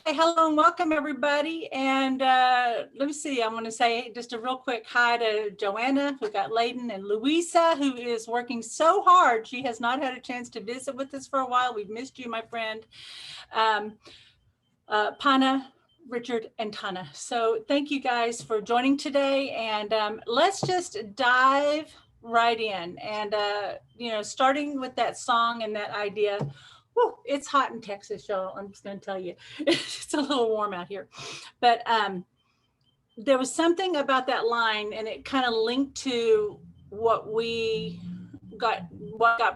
Okay, hello and welcome everybody. And let me see, I want to say just a real quick hi to Joanna. We've got Layden and Louisa, who is working so hard. She has not had a chance to visit with us for a while. We've missed you, my friend. Pana, Richard, and Tana. So thank you guys for joining today. And let's just dive right in. And, starting with that song and that idea. Whew, it's hot in Texas, y'all. I'm just going to tell you, it's a little warm out here. But there was something about that line, and it kind of linked to what got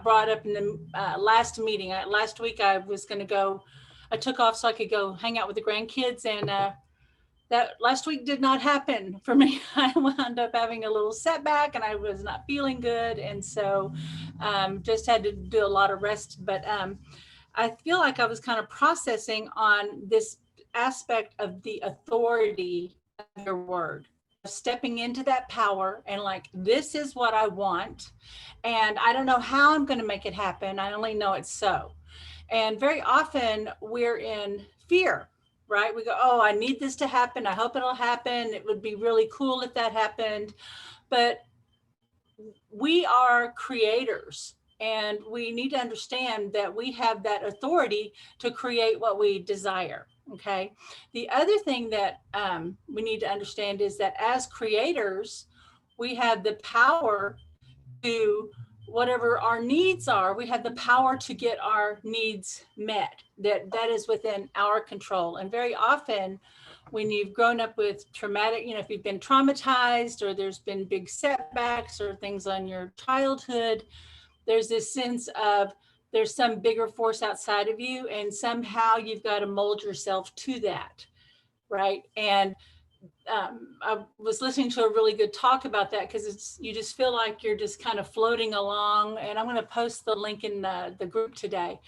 brought up in the last meeting. Last week, I was going to go. I took off so I could go hang out with the grandkids, and that last week did not happen for me. I wound up having a little setback, and I was not feeling good, and so just had to do a lot of rest. But I feel like I was kind of processing on this aspect of the authority of your word, stepping into that power and like, this is what I want. And I don't know how I'm going to make it happen. I only know it's so. And very often we're in fear, right? We go, oh, I need this to happen. I hope it'll happen. It would be really cool if that happened. But we are creators. And we need to understand that we have that authority to create what we desire. Okay. The other thing that we need to understand is that as creators, we have the power to whatever our needs are. We have the power to get our needs met. That is within our control. And very often, when you've grown up with traumatic, if you've been traumatized or there's been big setbacks or things on your childhood, there's this sense of there's some bigger force outside of you, and somehow you've got to mold yourself to that, right? And I was listening to a really good talk about that because you just feel like you're just kind of floating along. And I'm going to post the link in the group today.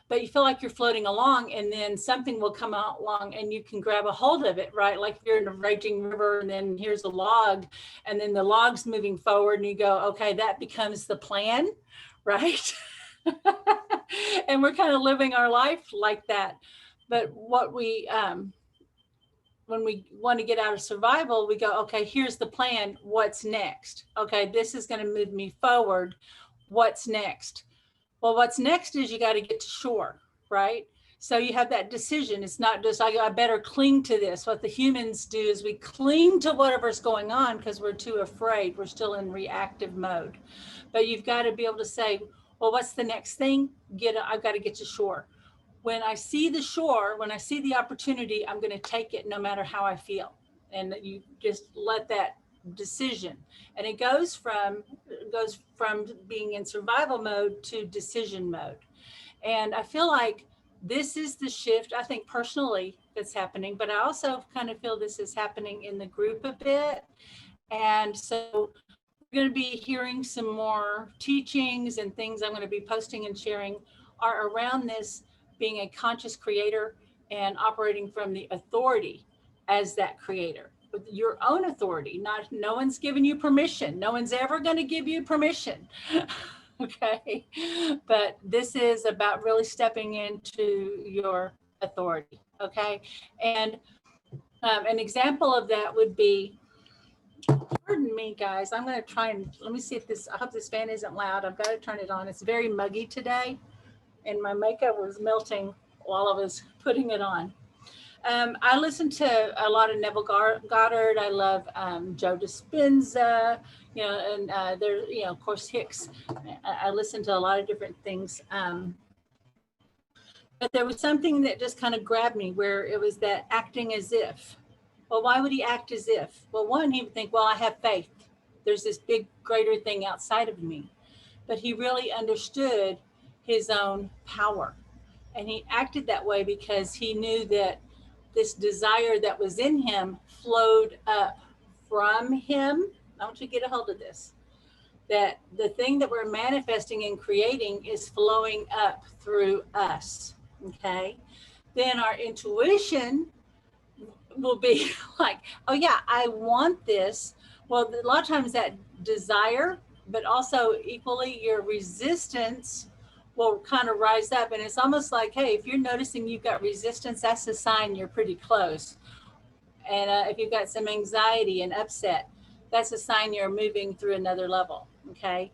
But you feel like you're floating along, and then something will come out along and you can grab a hold of it, right? Like you're in a raging river, and then here's a log, and then the log's moving forward, and you go, okay, that becomes the plan, right? And we're kind of living our life like that. But what when we want to get out of survival, we go, okay, here's the plan. What's next? Okay, this is going to move me forward. What's next? Well, what's next is you got to get to shore, right? So you have that decision. It's not just, I better cling to this. What the humans do is we cling to whatever's going on because we're too afraid. We're still in reactive mode. But you've got to be able to say, well, what's the next thing? I've got to get to shore. When I see the shore, when I see the opportunity, I'm going to take it no matter how I feel. And you just let that decision, and it goes from being in survival mode to decision mode. And I feel like this is the shift, I think personally, that's happening, but I also kind of feel this is happening in the group a bit. And so we're going to be hearing some more teachings, and things I'm going to be posting and sharing are around this being a conscious creator and operating from the authority as that creator. Your own authority. No one's giving you permission. No one's ever going to give you permission. Okay. But this is about really stepping into your authority. Okay. And an example of that would be, pardon me, guys, I'm going to try and let me see if I hope this fan isn't loud. I've got to turn it on. It's very muggy today, and my makeup was melting while I was putting it on. I listen to a lot of Neville Goddard. I love Joe Dispenza, and there, of course, Hicks. I listen to a lot of different things. But there was something that just kind of grabbed me, where it was that acting as if. Well, why would he act as if? Well, one, he would think, well, I have faith. There's this big, greater thing outside of me. But he really understood his own power. And he acted that way because he knew that this desire that was in him flowed up from him. I want you to get a hold of this, that the thing that we're manifesting and creating is flowing up through us. Okay. Then our intuition will be like, oh yeah, I want this. Well, a lot of times that desire, but also equally your resistance will kind of rise up. And it's almost like, hey, if you're noticing you've got resistance, that's a sign you're pretty close. And if you've got some anxiety and upset, that's a sign you're moving through another level. Okay.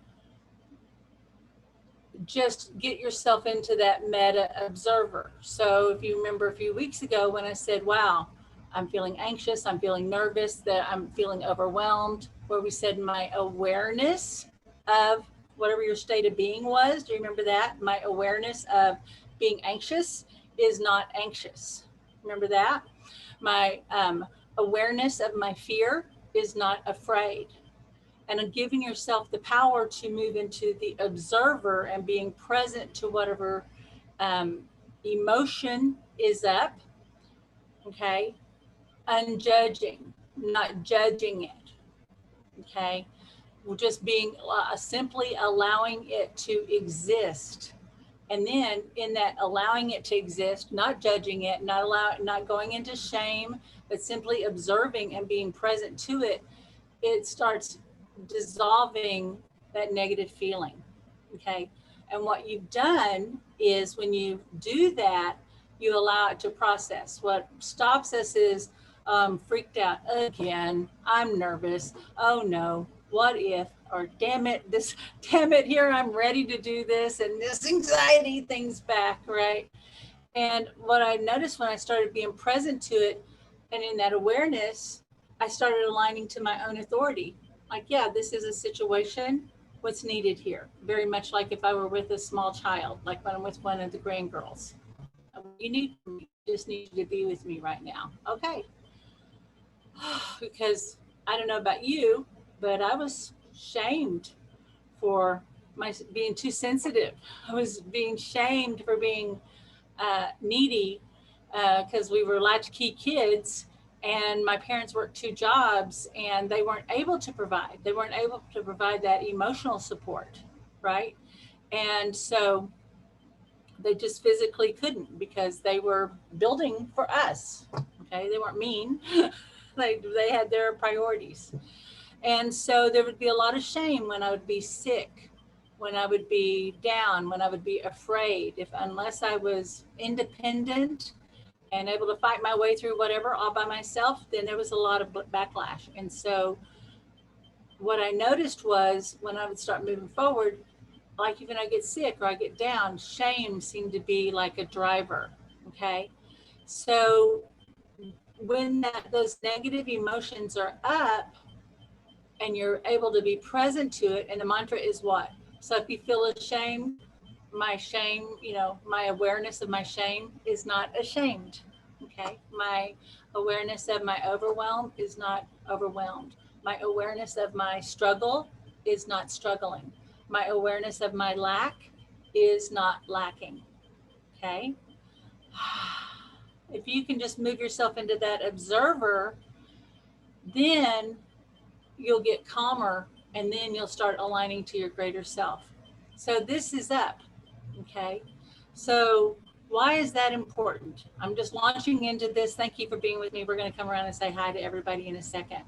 Just get yourself into that meta observer. So if you remember a few weeks ago when I said, wow, I'm feeling anxious, I'm feeling nervous, that I'm feeling overwhelmed, where we said my awareness of whatever your state of being was, do you remember that? My awareness of being anxious is not anxious. Remember that? My awareness of my fear is not afraid. And giving yourself the power to move into the observer and being present to whatever emotion is up, okay? Unjudging, not judging it, okay? Just being simply allowing it to exist. And then in that allowing it to exist, not judging it, not going into shame, but simply observing and being present to it, it starts dissolving that negative feeling. Okay. And what you've done is when you do that, you allow it to process. What stops us is freaked out again. I'm nervous. Oh no, what if? Or damn it, here I'm ready to do this, and this anxiety thing's back, right? And what I noticed when I started being present to it and in that awareness, I started aligning to my own authority. Like, yeah, this is a situation. What's needed here? Very much like if I were with a small child, like when I'm with one of the grandgirls. You need me. Just need you to be with me right now. Okay. Because I don't know about you, but I was shamed for my being too sensitive. I was being shamed for being needy because we were latchkey kids and my parents worked two jobs and they weren't able to provide. They weren't able to provide that emotional support, right? And so they just physically couldn't because they were building for us. Okay, they weren't mean. They had their priorities. And so there would be a lot of shame when I would be sick, when I would be down, when I would be afraid. If unless I was independent and able to fight my way through whatever all by myself, then there was a lot of backlash. And so what I noticed was when I would start moving forward, like even I get sick or I get down, shame seemed to be like a driver. Okay. So when those negative emotions are up and you're able to be present to it, and the mantra is what? So if you feel ashamed, my shame, my awareness of my shame is not ashamed. Okay. My awareness of my overwhelm is not overwhelmed. My awareness of my struggle is not struggling. My awareness of my lack is not lacking. Okay. If you can just move yourself into that observer, then you'll get calmer and then you'll start aligning to your greater self. So this is up. Okay. So why is that important? I'm just launching into this. Thank you for being with me. We're going to come around and say hi to everybody in a second.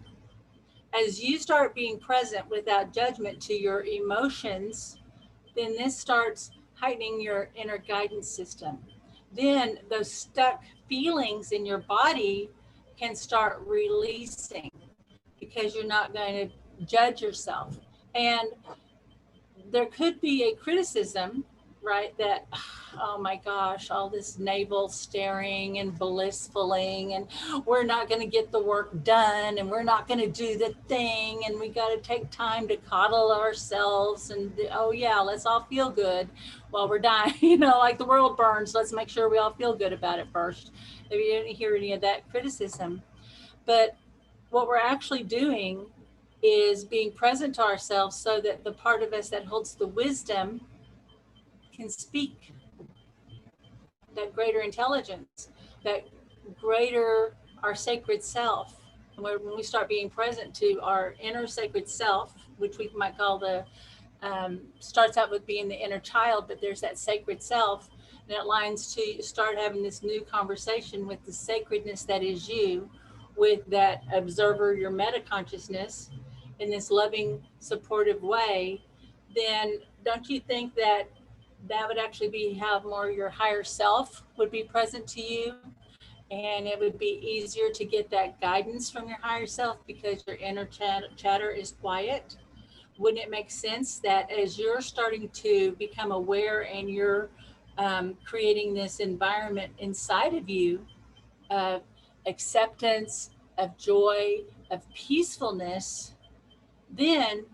As you start being present without judgment to your emotions, then this starts heightening your inner guidance system. Then those stuck feelings in your body can start releasing because you're not going to judge yourself. And there could be a criticism, right? That, oh my gosh, all this navel staring and blissfuling, and we're not going to get the work done, and we're not going to do the thing, and we got to take time to coddle ourselves, and oh yeah, let's all feel good while we're dying, like the world burns. Let's make sure we all feel good about it first. If you didn't hear any of that criticism, but what we're actually doing is being present to ourselves so that the part of us that holds the wisdom can speak, that greater intelligence, that greater our sacred self. And when we start being present to our inner sacred self, which we might call starts out with being the inner child, but there's that sacred self, and it lines to start having this new conversation with the sacredness that is you, with that observer, your meta consciousness, in this loving, supportive way. Then don't you think that that would actually be how more your higher self would be present to you. And it would be easier to get that guidance from your higher self because your inner chatter is quiet. Wouldn't it make sense that as you're starting to become aware and you're creating this environment inside of you of acceptance, of joy, of peacefulness, then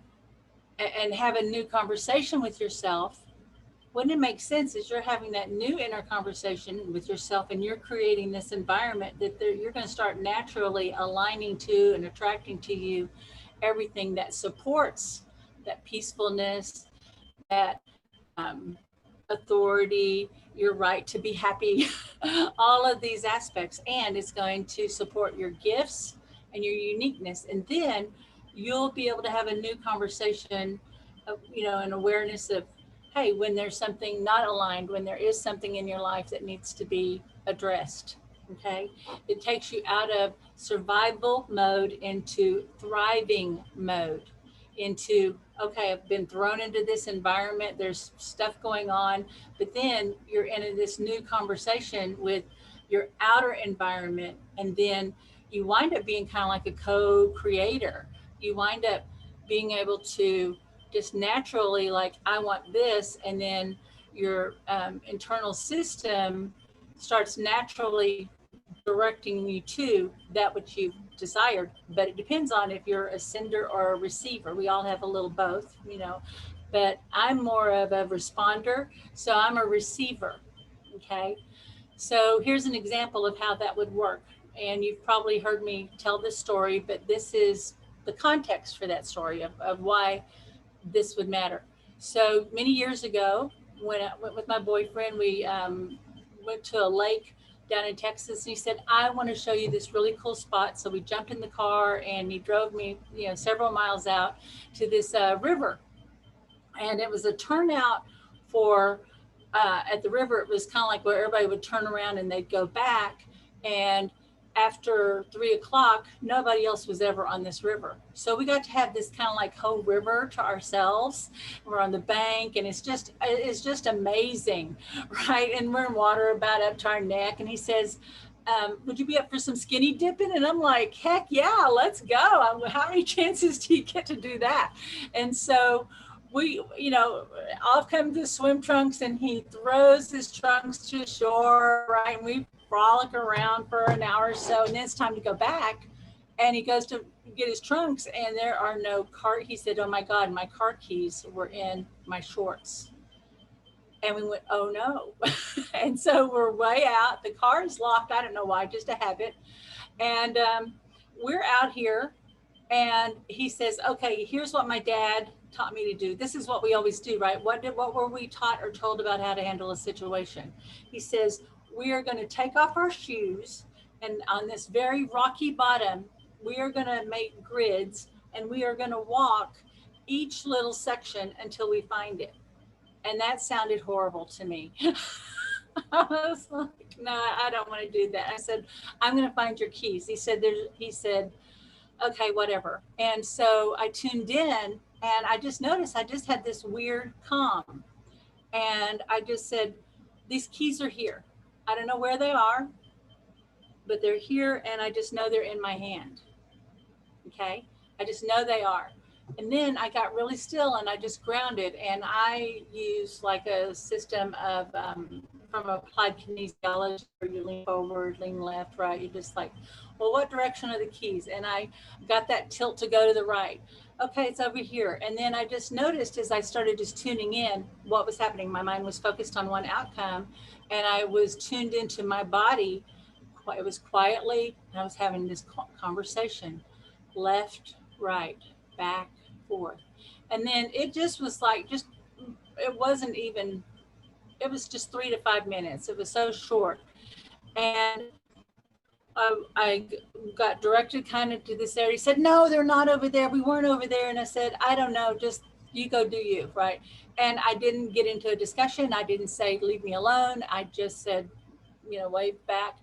and have a new conversation with yourself, wouldn't it make sense as you're having that new inner conversation with yourself and you're creating this environment that you're going to start naturally aligning to and attracting to you everything that supports that peacefulness, that authority, your right to be happy, all of these aspects. And it's going to support your gifts and your uniqueness. And then you'll be able to have a new conversation, an awareness of, hey, when there's something not aligned, when there is something in your life that needs to be addressed. Okay. It takes you out of survival mode into thriving mode, into, okay, I've been thrown into this environment, there's stuff going on, but then you're in this new conversation with your outer environment. And then you wind up being kind of like a co-creator. You wind up being able to just naturally, like, I want this. And then your internal system starts naturally directing you to that which you've desired. But it depends on if you're a sender or a receiver. We all have a little both, but I'm more of a responder. So I'm a receiver. Okay. So here's an example of how that would work. And you've probably heard me tell this story, but this is the context for that story of why this would matter. So many years ago, when I went with my boyfriend, we went to a lake down in Texas, and he said, I want to show you this really cool spot. So we jumped in the car and he drove me, several miles out to this river. And it was a turnout for, at the river, it was kind of like where everybody would turn around and they'd go back. And after 3 o'clock, nobody else was ever on this river. So we got to have this kind of like whole river to ourselves. We're on the bank and it's just amazing, right? And we're in water about up to our neck. And he says, would you be up for some skinny dipping? And I'm like, heck yeah, let's go. How many chances do you get to do that? And so we, off come the swim trunks and he throws his trunks to shore, right? And we frolic around for an hour or so, and then it's time to go back. And he goes to get his trunks and there are no car. He said, oh my God, my car keys were in my shorts. And we went, oh no. And so we're way out. The car is locked. I don't know why, just a habit. And we're out here. And he says, okay, here's what my dad taught me to do. This is what we always do, right? What were we taught or told about how to handle a situation? He says, we are going to take off our shoes, and on this very rocky bottom, we are going to make grids, and we are going to walk each little section until we find it. And that sounded horrible to me. I was like, no, I don't want to do that. I said, I'm going to find your keys. He said, okay, whatever. And so I tuned in and I just noticed I just had this weird calm. And I just said, these keys are here. I don't know where they are, but they're here. And I just know they're in my hand. Okay. I just know they are. And then I got really still and I just grounded, and I use like a system of, from applied kinesiology, where you lean forward, lean left, right. You're just like, well, what direction are the keys? And I got that tilt to go to the right. Okay, it's over here. And then I just noticed as I started just tuning in what was happening. My mind was focused on one outcome, and I was tuned into my body. It was quietly, and I was having this conversation, left, right, back, forth. And then it just was like, it wasn't even, it was just 3 to 5 minutes. It was so short. And I got directed kind of to this area. He said, no, they're not over there. We weren't over there. And I said, I don't know, just you go do you, right? And I didn't get into a discussion. I didn't say, leave me alone. I just said, wave back.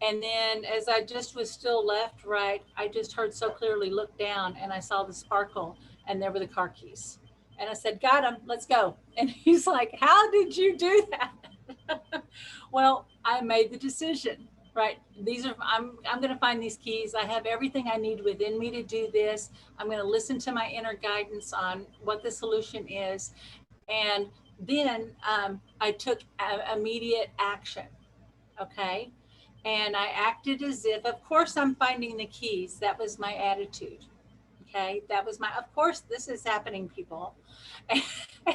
And then as I just was still left, right, I just heard so clearly, look down, and I saw the sparkle, and there were the car keys. And I said, got him, let's go. And he's like, how did you do that? Well, I made the decision, right? I'm going to find these keys. I have everything I need within me to do this. I'm going to listen to my inner guidance on what the solution is. And then I took immediate action. Okay. And I acted as if, of course, I'm finding the keys. That was my attitude. Okay. That was my, of course, this is happening, people.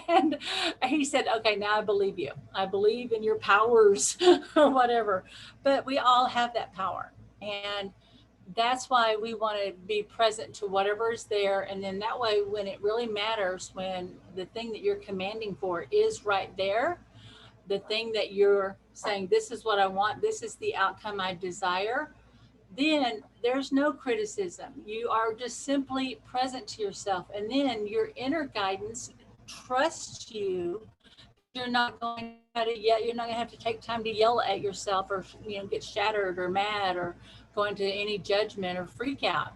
And he said, okay, now I believe you. I believe in your powers or whatever. But we all have that power. And that's why we want to be present to whatever is there. And then that way, when it really matters, when the thing that you're commanding for is right there, the thing that you're saying, this is what I want, this is the outcome I desire, then there's no criticism. You are just simply present to yourself. And then your inner guidance trusts you. You're not going to yet, you're not going to have to take time to yell at yourself or, get shattered or mad or go into any judgment or freak out.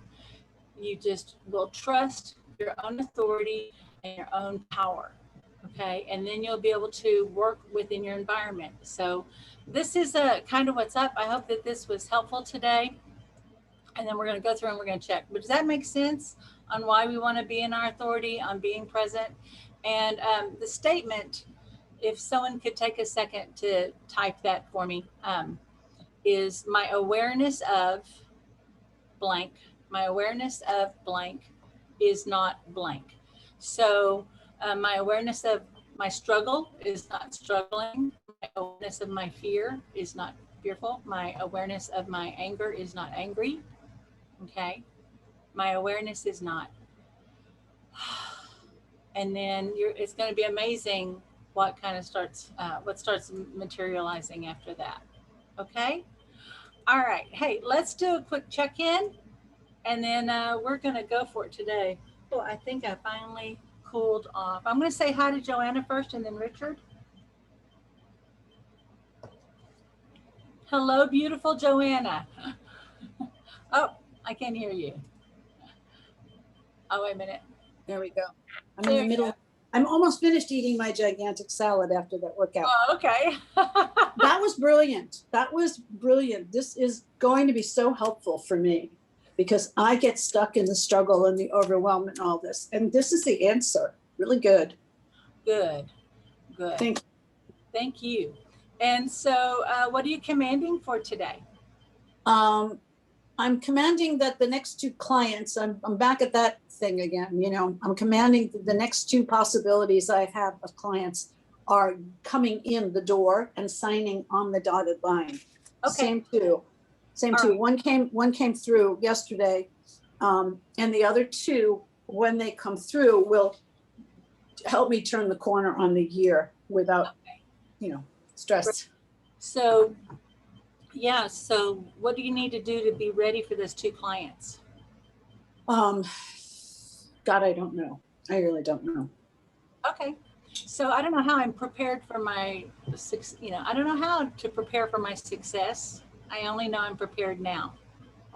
You just will trust your own authority and your own power. Okay. And then you'll be able to work within your environment. So this is kind of what's up. I hope that this was helpful today. And then we're going to go through and we're going to check. But does that make sense on why we want to be in our authority, on being present? And the statement, if someone could take a second to type that for me, is my awareness of blank. My awareness of blank is not blank. So my awareness of my struggle is not struggling. My awareness of my fear is not fearful. My awareness of my anger is not angry. Okay. My awareness is not. And then it's going to be amazing what kind of starts materializing after that. Okay. All right. Hey, let's do a quick check-in and then we're going to go for it today. Oh, I think I finally cooled off. I'm going to say hi to Joanna first and then Richard. Hello, beautiful Joanna. Oh, I can't hear you. Oh, wait a minute. There we go. I'm in the middle. I'm almost finished eating my gigantic salad after that workout. Oh, okay. That was brilliant. That was brilliant. This is going to be so helpful for me because I get stuck in the struggle and the overwhelm and all this. And this is the answer. Really good. Good. Thank you. And so what are you commanding for today? I'm commanding that the next two clients, I'm back at that thing again, I'm commanding the next two possibilities I have of clients are coming in the door and signing on the dotted line. Okay. Same two. Right. One came through yesterday. And the other two, when they come through, will help me turn the corner on the year without, stress. So yeah. So what do you need to do to be ready for those two clients? God, I don't know. I really don't know. Okay. So I don't know how I'm prepared for my, I don't know how to prepare for my success. I only know I'm prepared now.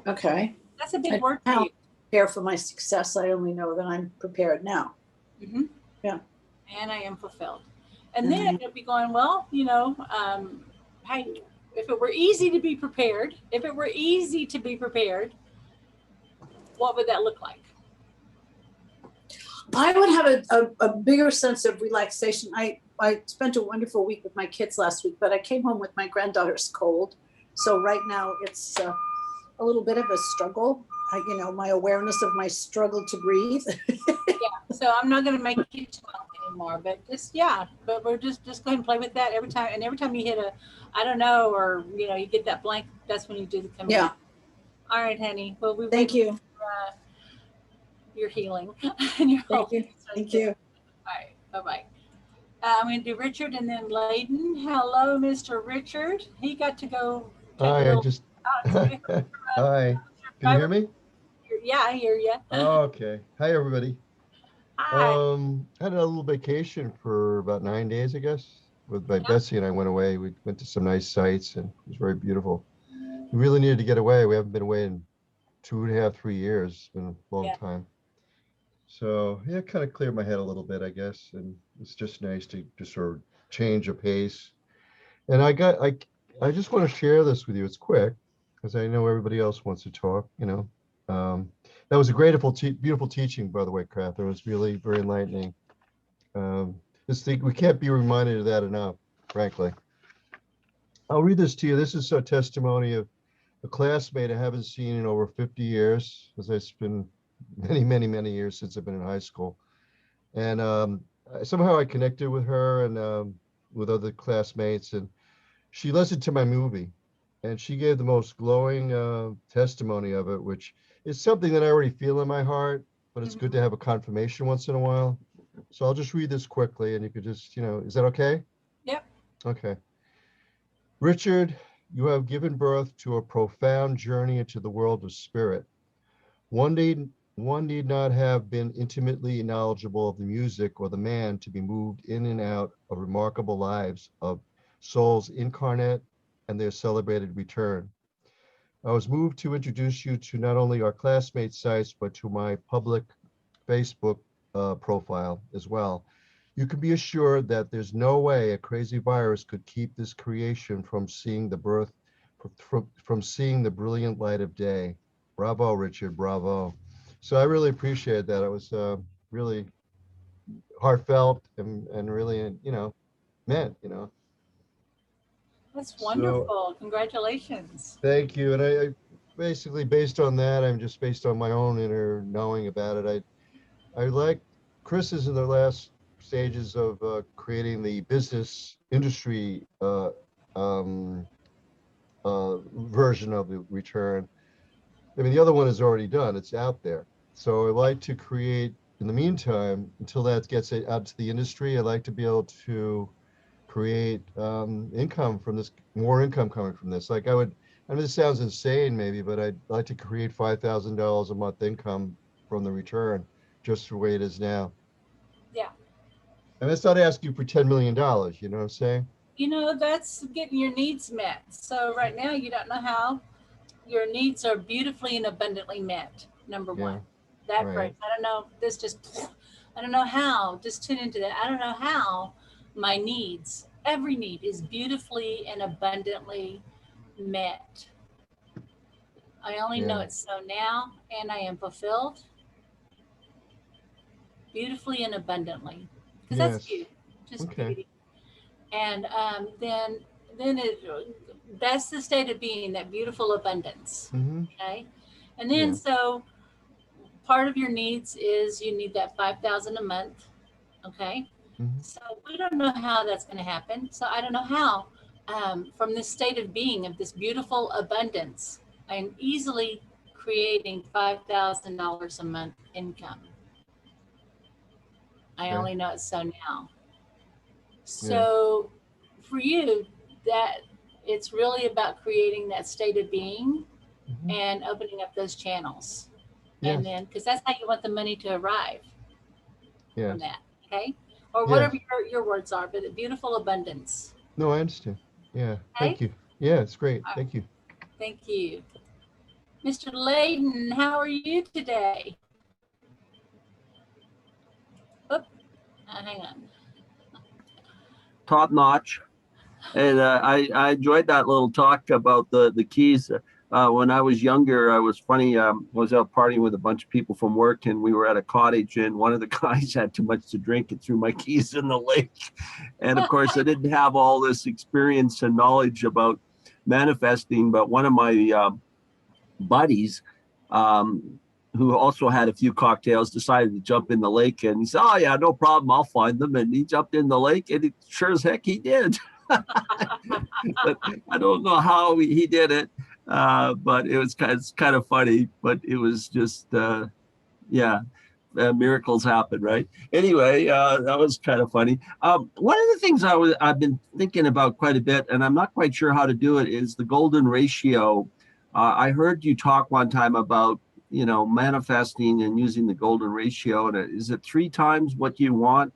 Okay. That's a big word for you. Prepare for my success. I only know that I'm prepared now. Mm-hmm. Yeah. And I am fulfilled. And then it'll be going, well, hey, if it were easy to be prepared, what would that look like? I would have a bigger sense of relaxation. I spent a wonderful week with my kids last week, but I came home with my granddaughter's cold. So right now it's a little bit of a struggle. My awareness of my struggle to breathe. Yeah. So I'm not going to make you smile anymore, but we're just go ahead and play with that every time. And every time you hit I don't know, or, you get that blank, that's when you do the command. Yeah. All right, honey. Well, thank you. Your healing and your Thank you. Thank you. All right. Bye-bye. I'm going to do Richard and then Layden. Hello, Mr. Richard. He got to go. Hi, Hi. Can you hear me? Yeah, I hear you. Oh, okay. Hi, everybody. Hi. Had a little vacation for about 9 days, I guess. With my Bessie and I went away. We went to some nice sites and it was very beautiful. We really needed to get away. We haven't been away in 2.5, 3 years. It's been a long time. So yeah, kind of cleared my head a little bit, I guess. And it's just nice to just sort of change a pace. And I just want to share this with you. It's quick because I know everybody else wants to talk, you know. That was a beautiful teaching, by the way, Catherine. It was really very enlightening. Um, this thing, we can't be reminded of that enough, frankly. I'll read this to you. This is a testimony of a classmate I haven't seen in over 50 years, because it's been many, many, many years since I've been in high school. And somehow I connected with her and with other classmates, and she listened to my movie, and she gave the most glowing testimony of it, which is something that I already feel in my heart, but it's good to have a confirmation once in a while. So I'll just read this quickly, and you could just, you know, is that okay? Yep. Okay. Richard, you have given birth to a profound journey into the world of spirit. One need not have been intimately knowledgeable of the music or the man to be moved in and out of remarkable lives of souls incarnate and their celebrated return. I was moved to introduce you to not only our classmates' sites, but to my public Facebook profile as well. You can be assured that there's no way a crazy virus could keep this creation from seeing the brilliant light of day. Bravo, Richard, bravo. So I really appreciate that. It was really heartfelt and really, you know, meant, you know. That's So wonderful. Congratulations. thank you. And I basically, based on that, I'm just based on my own inner knowing about it. I like Chris is in the last stages of creating the business industry version of the return. I mean, the other one is already done. It's out there. So I like to create, in the meantime, until that gets out to the industry, I like to be able to create income from this, more income coming from this. Like I mean, this sounds insane maybe, but I'd like to create $5,000 a month income from the return, just the way it is now. Yeah. And that's not asking you for $10 million, you know what I'm saying? You know, that's getting your needs met. So right now you don't know how your needs are beautifully and abundantly met. Number Yeah, one, that right. phrase. I don't know. I don't know how. Just tune into that. I don't know how my needs, every need, is beautifully and abundantly met. I only know Yeah, it's so now, and I am fulfilled beautifully and abundantly, because that's yes. beauty, just Okay. beauty. And then that's the state of being, that beautiful abundance. Mm-hmm. Okay, and then Yeah. so part of your needs is you need that 5,000 a month. Okay, Mm-hmm. so we don't know how that's going to happen. So I don't know how, from this state of being of this beautiful abundance, I'm easily creating $5,000 a month income. I Okay. only know it so now. Yeah. So for you, that it's really about creating that state of being Mm-hmm. and opening up those channels. And Yes. then, because that's how you want the money to arrive from Yes. that. Okay. Or Yes. whatever your words are, but a beautiful abundance. No, I understand. Yeah. Okay. Thank you. Yeah, it's great. All right. Thank you. Thank you. Mr. Layden, how are you today? Oop, hang on. Top notch. And I enjoyed that little talk about the keys. When I was younger, I was funny. Was out partying with a bunch of people from work, and we were at a cottage, and one of the guys had too much to drink and threw my keys in the lake. And of course, I didn't have all this experience and knowledge about manifesting, but one of my buddies, who also had a few cocktails, decided to jump in the lake, and he said, "Oh yeah, no problem, I'll find them." And he jumped in the lake, and sure as heck he did. But I don't know how he did it, but it's kind of funny. But it was just yeah. Miracles happen, right? Anyway, that was kind of funny. One of the things I've been thinking about quite a bit, and I'm not quite sure how to do it, is the golden ratio. I heard you talk one time about, manifesting and using the golden ratio. And is it 3 times what you want?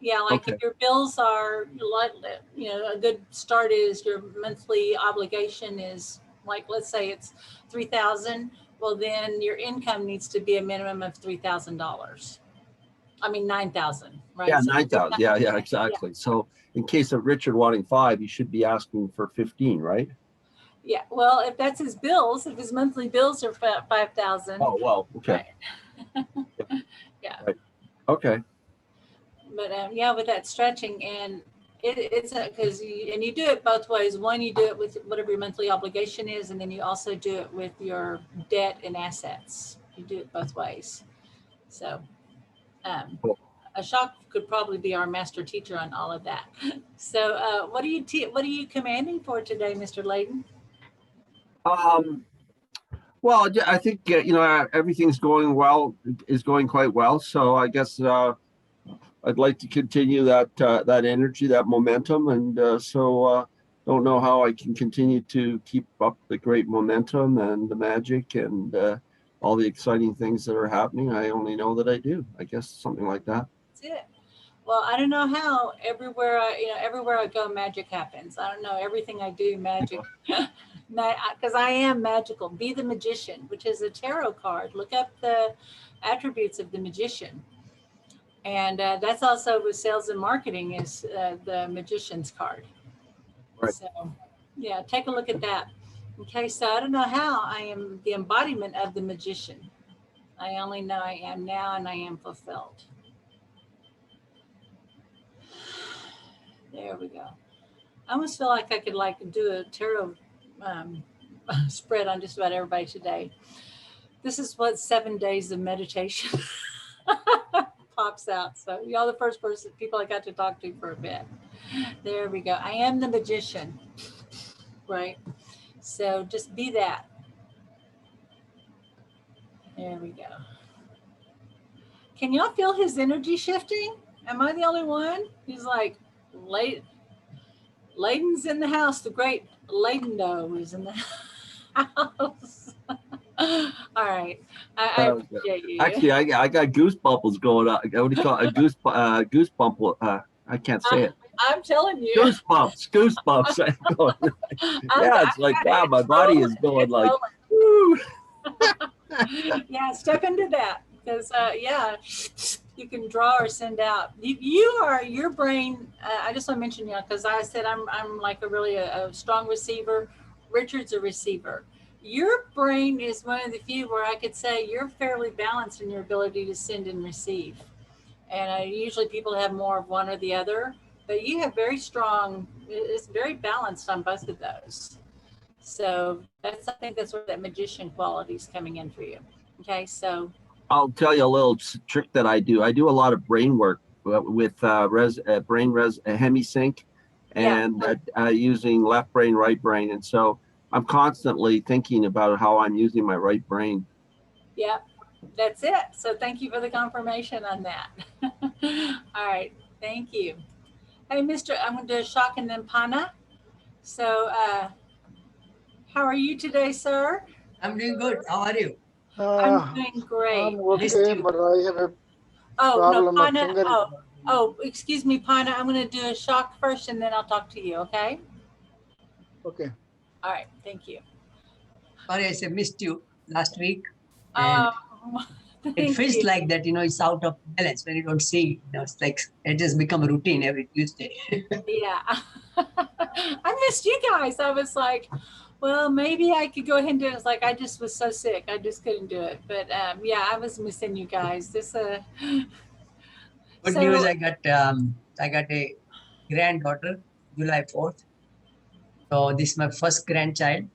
Yeah, like Okay. if your bills are like, a good start is your monthly obligation is like, let's say it's 3,000. well, then your income needs to be a minimum of $3,000. I mean, 9,000, right? Yeah, So 9,000. Yeah, exactly. So in case of Richard wanting 5, you should be asking for 15, right? Yeah, well, if that's his bills, if his monthly bills are 5,000, Oh, well, okay. yeah. Right. Okay. But yeah, with that stretching, and it's because you do it both ways. One, you do it with whatever your monthly obligation is, and then you also do it with your debt and assets. You do it both ways. So Cool. Ashok could probably be our master teacher on all of that. So what are you commanding for today, Mr. Layden? Well, I think everything's going well, is going quite well. So I guess I'd like to continue that energy, that momentum, and don't know how I can continue to keep up the great momentum and the magic and all the exciting things that are happening. I only know that I do. I guess something like that. That's it. Well, I don't know how everywhere I go, magic happens. I don't know, everything I do, magic. Because I am magical. Be the magician, which is a tarot card. Look up the attributes of the magician. And that's also with sales and marketing is the magician's card. Right. So yeah, take a look at that. Okay, so I don't know how I am the embodiment of the magician. I only know I am now and I am fulfilled. There we go. I almost feel like I could do a tarot spread on just about everybody today. This is what 7 days of meditation pops out. So y'all the first people I got to talk to for a bit. There we go. I am the magician, right? So just be that. There we go. Can y'all feel his energy shifting? Am I the only one? He's like, Layden's in the house. The great Laydendo is in the house. All right. I appreciate you. Actually, I got goosebumps going on. What do you call it? Goosebump? I can't say it. I'm telling you. Goosebumps. Yeah, it's like, wow, my body is going like, woo. Yeah, step into that because yeah, you can draw or send out. Your brain. I just want to mention because I said I'm like a strong receiver. Richard's a receiver. Your brain is one of the few where I could say you're fairly balanced in your ability to send and receive. And usually people have more of one or the other, but you have very strong. It's very balanced on both of those. So I think that's where that magician quality is coming in for you. Okay, so I'll tell you a little trick that I do. I do a lot of brain work with HemiSync and using left brain, right brain. And so I'm constantly thinking about how I'm using my right brain. Yeah, that's it. So thank you for the confirmation on that. All right, thank you. Hey, I'm going to do Ashok and then Pana. So how are you today, sir? I'm doing good. How are you? I'm doing great. I'm okay, but I have a problem. No, Pana. Oh, excuse me, Pana. I'm going to do Ashok first, and then I'll talk to you. Okay. Okay. All right. Thank you. Sorry, I missed you last week. And it feels like that, it's out of balance when you don't see. It's like it just become a routine every Tuesday. Yeah. I missed you guys. I was like, well, maybe I could go ahead and do it. It's like I just was so sick. I just couldn't do it. But yeah, I was missing you guys. Good news, I got a granddaughter, July 4th. So this is my first grandchild.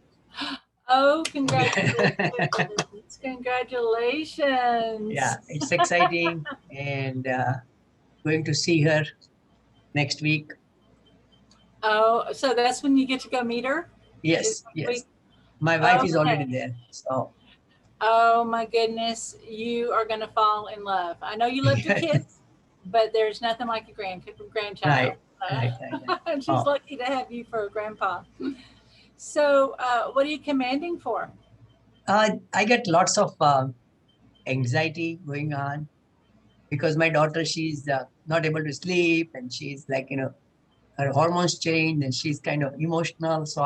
Oh, congratulations. Congratulations. Yeah, it's exciting and going to see her next week. Oh, so that's when you get to go meet her? Yes. My wife is already there. So. Oh my goodness, you are going to fall in love. I know you love your kids, but there's nothing like a grandchild. Right. She's lucky to have you for a grandpa. So what are you commanding for? I get lots of anxiety going on because my daughter, she's not able to sleep and she's like, her hormones change and she's kind of emotional. So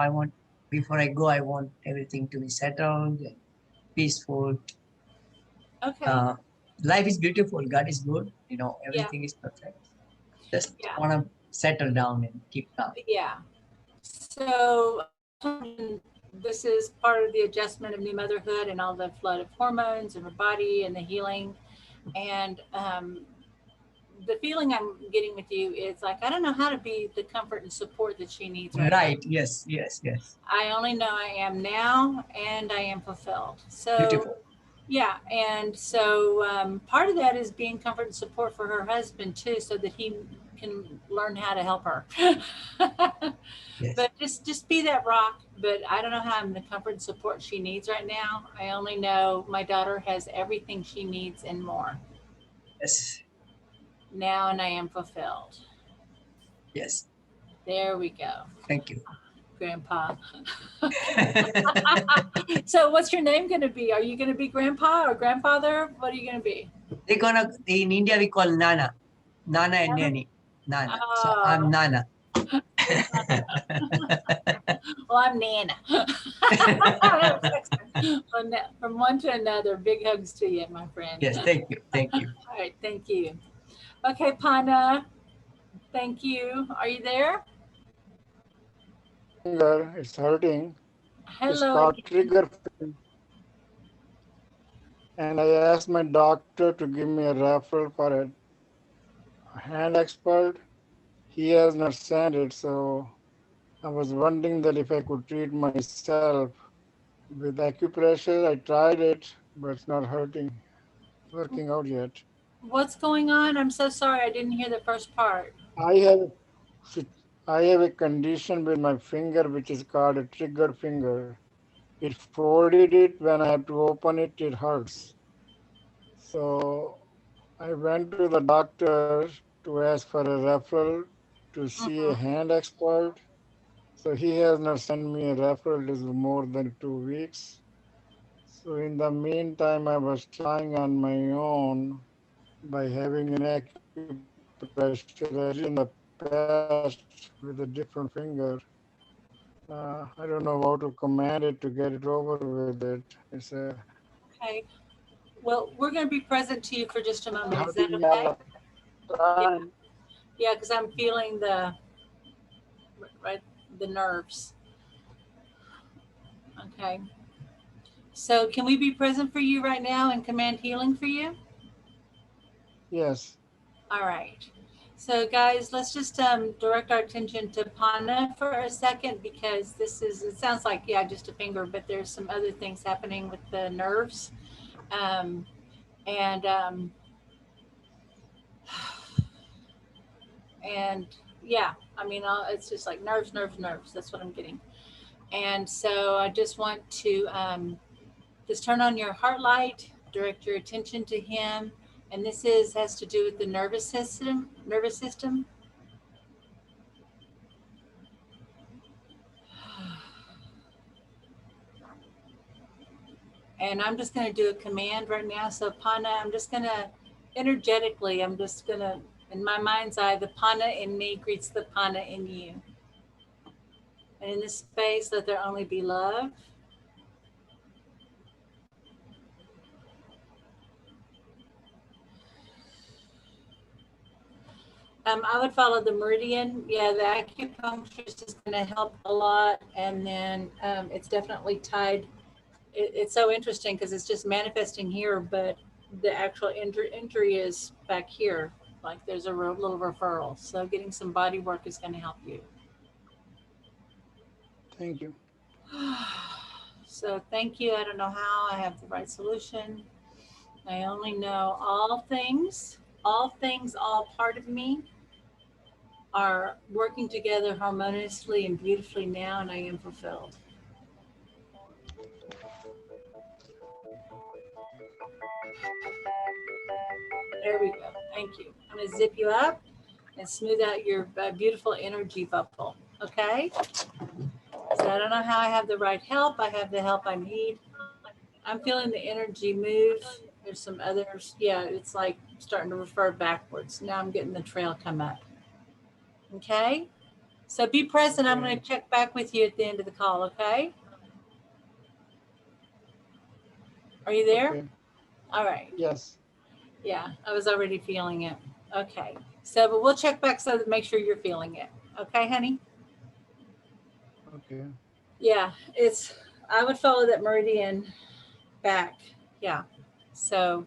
before I go, I want everything to be settled. peaceful. Okay. Life is beautiful. God is good. Yeah. Everything is perfect. Just Yeah. want to settle down and keep calm. Yeah. So this is part of the adjustment of new motherhood and all the flood of hormones in her body and the healing. And the feeling I'm getting with you is like, I don't know how to be the comfort and support that she needs right now. Right. Yes. Yes. Yes. I only know I am now and I am fulfilled. So Beautiful. yeah, and so part of that is being comfort and support for her husband too, so that he can learn how to help her. Yes. But just be that rock. But I don't know how I'm the comfort and support she needs right now. I only know my daughter has everything she needs and more Yes. now, and I am fulfilled. Yes. There we go, Thank you. Grandpa. So what's your name going to be? Are you going to be Grandpa or Grandfather? What are you going to be? They're gonna in India we call Nana. Nana and Nanny. Nana. So I'm Oh. Nana. Well, I'm Nana. From one to another, big hugs to you, my friend. Yes, thank you. Thank you. All right, thank you. Okay, Pana, thank you. Are you there? Finger, it's hurting. It's Hello. called trigger finger. And I asked my doctor to give me a referral for a hand expert. He has not sent it, so I was wondering that if I could treat myself with acupressure. I tried it, but it's not working out yet. What's going on? I'm so sorry. I didn't hear the first part. I have I have a condition with my finger which is called a trigger finger. It folded it when I have to open it, it hurts. So I went to the doctor to ask for a referral to see a hand expert. So he has not sent me a referral. It is more than 2 weeks. So in the meantime, I was trying on my own by having an acupressure in the past with a different finger. I don't know how to command it to get it over with it. It's a Okay. Well, we're going to be present to you for just a moment. Is that hurting all okay? the time. Yeah, because I'm feeling the nerves. Okay. So can we be present for you right now and command healing for you? Yes. All right. So guys, let's just direct our attention to Pana for a second, because it sounds like, yeah, just a finger, but there's some other things happening with the nerves. And yeah, I mean, it's just like nerves. That's what I'm getting. And so I just want to just turn on your heart light, direct your attention to him. And this has to do with the nervous system. And I'm just going to do a command right now. So Pana, I'm just going to energetically, in my mind's eye, the Pana in me greets the Pana in you. And in this space, let there only be love. I would follow the meridian. Yeah, the acupuncturist is going to help a lot. And then it's definitely tied. It's so interesting because it's just manifesting here, but the actual injury is back here. Like there's a little referral. So getting some body work is going to help you. Thank you. So thank you. I don't know how I have the right solution. I only know all things, all part of me are working together harmoniously and beautifully now, and I am fulfilled. There we go. Thank you. I'm going to zip you up and smooth out your beautiful energy bubble. Okay? So I don't know how I have the right help. I have the help I need. I'm feeling the energy move. There's some others. Yeah, it's like starting to refer backwards. Now I'm getting the trail come up. Okay? So be present. I'm going to check back with you at the end of the call, okay? Are you there? Okay. All right. Yes. Yeah, I was already feeling it. Okay. So, but we'll check back so that make sure you're feeling it. Okay, honey? Okay. Yeah, I would follow that meridian back. Yeah. So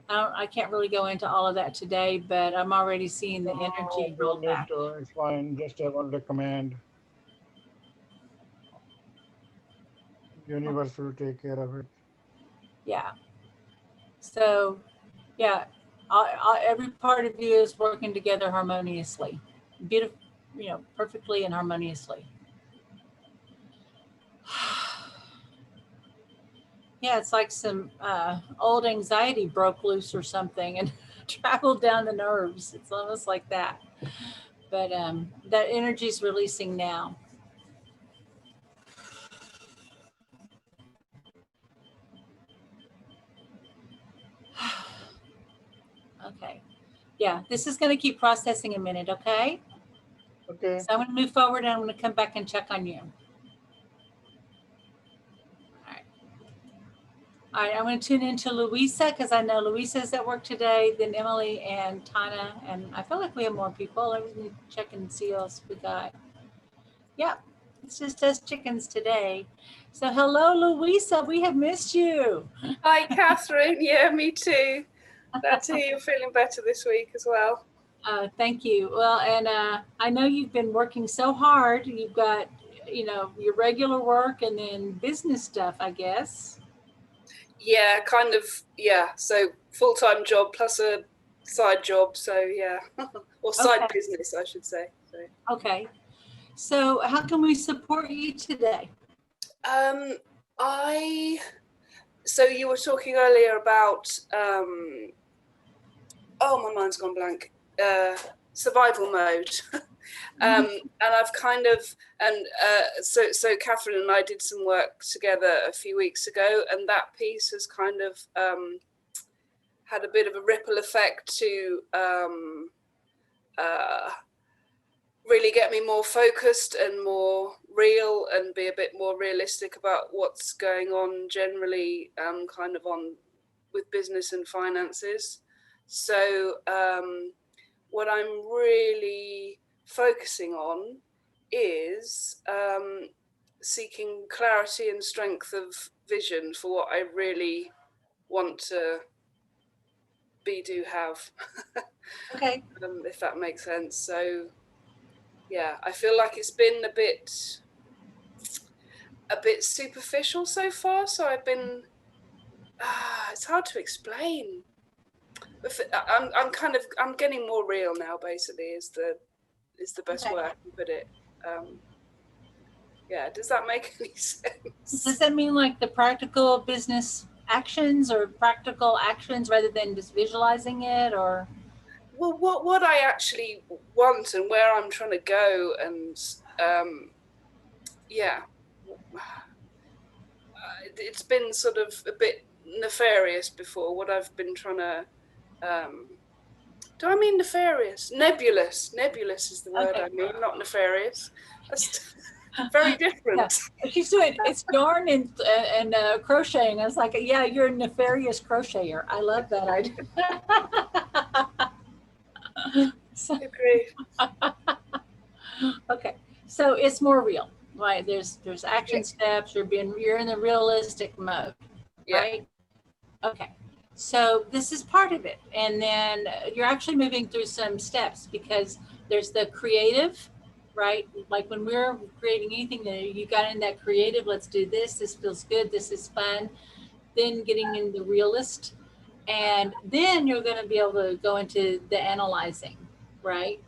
I can't really go into all of that today, but I'm already seeing the No, energy roll don't need back. to. It's fine. Just I want to command. Universe will take care of it. Yeah. So, yeah, every part of you is working together harmoniously, beautiful, perfectly and harmoniously. Yeah, it's like some old anxiety broke loose or something and traveled down the nerves. It's almost like that. But that energy is releasing now. Okay. Yeah, this is going to keep processing a minute, okay? Okay. So I'm going to move forward and I'm going to come back and check on you. All right, I'm going to tune into Louisa because I know Louisa's at work today, then Emily and Tana, and I feel like we have more people. Let me check and see what else we got. Yeah, it's just us chickens today. So hello, Louisa, we have missed you. Hi, Catherine. Yeah, me too. Glad to hear you're feeling better this week as well. Thank you. Well, and I know you've been working so hard. You've got, your regular work and then business stuff, I guess. Yeah, kind of. Yeah, so full-time job plus a side job. So yeah, or side Okay. business, I should say. So. Okay. So how can we support you today? So you were talking earlier about, oh, my mind's gone blank. Survival mode. And I've kind of, so Catherine and I did some work together a few weeks ago, and that piece has kind of had a bit of a ripple effect to really get me more focused and more real and be a bit more realistic about what's going on generally, kind of on with business and finances. So what I'm really focusing on is seeking clarity and strength of vision for what I really want to do have. Okay. If that makes sense. So yeah, I feel like it's been a bit superficial so far. So I've been, it's hard to explain. I'm getting more real now, basically, is the best way I can put it. Yeah, does that make any sense? Does that mean like the practical business actions or practical actions rather than just visualizing it, or? Well, what I actually want and where I'm trying to go, and yeah, it's been sort of a bit nefarious before. What I've been trying to, do I mean nefarious? Nebulous. Nebulous is the word I mean, not nefarious. That's very different. Yeah. She's doing it's yarn and crocheting. I was like, yeah, you're a nefarious crocheter. I love that idea. So, Agree. okay, so it's more real, right? There's action steps. You're in the realistic mode, right? Okay, so this is part of it, and then you're actually moving through some steps because there's the creative, right? Like when we're creating anything, you got in that creative. Let's do this. This feels good. This is fun. Then getting in the realist, and then you're going to be able to go into the analyzing, right?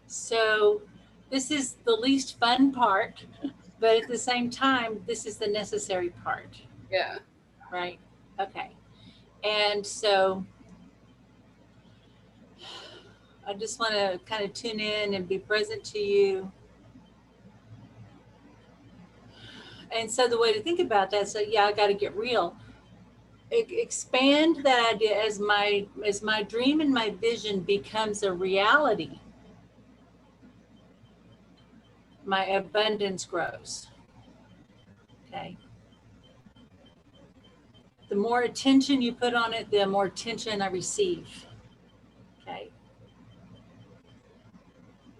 So this is the least fun part, but at the same time, this is the necessary part. Yeah. Right. Okay. And so I just want to kind of tune in and be present to you. And so the way to think about that, so yeah, I got to get real. Expand that idea as my dream and my vision becomes a reality. My abundance grows. Okay. the more attention you put on it, the more attention I receive. Okay.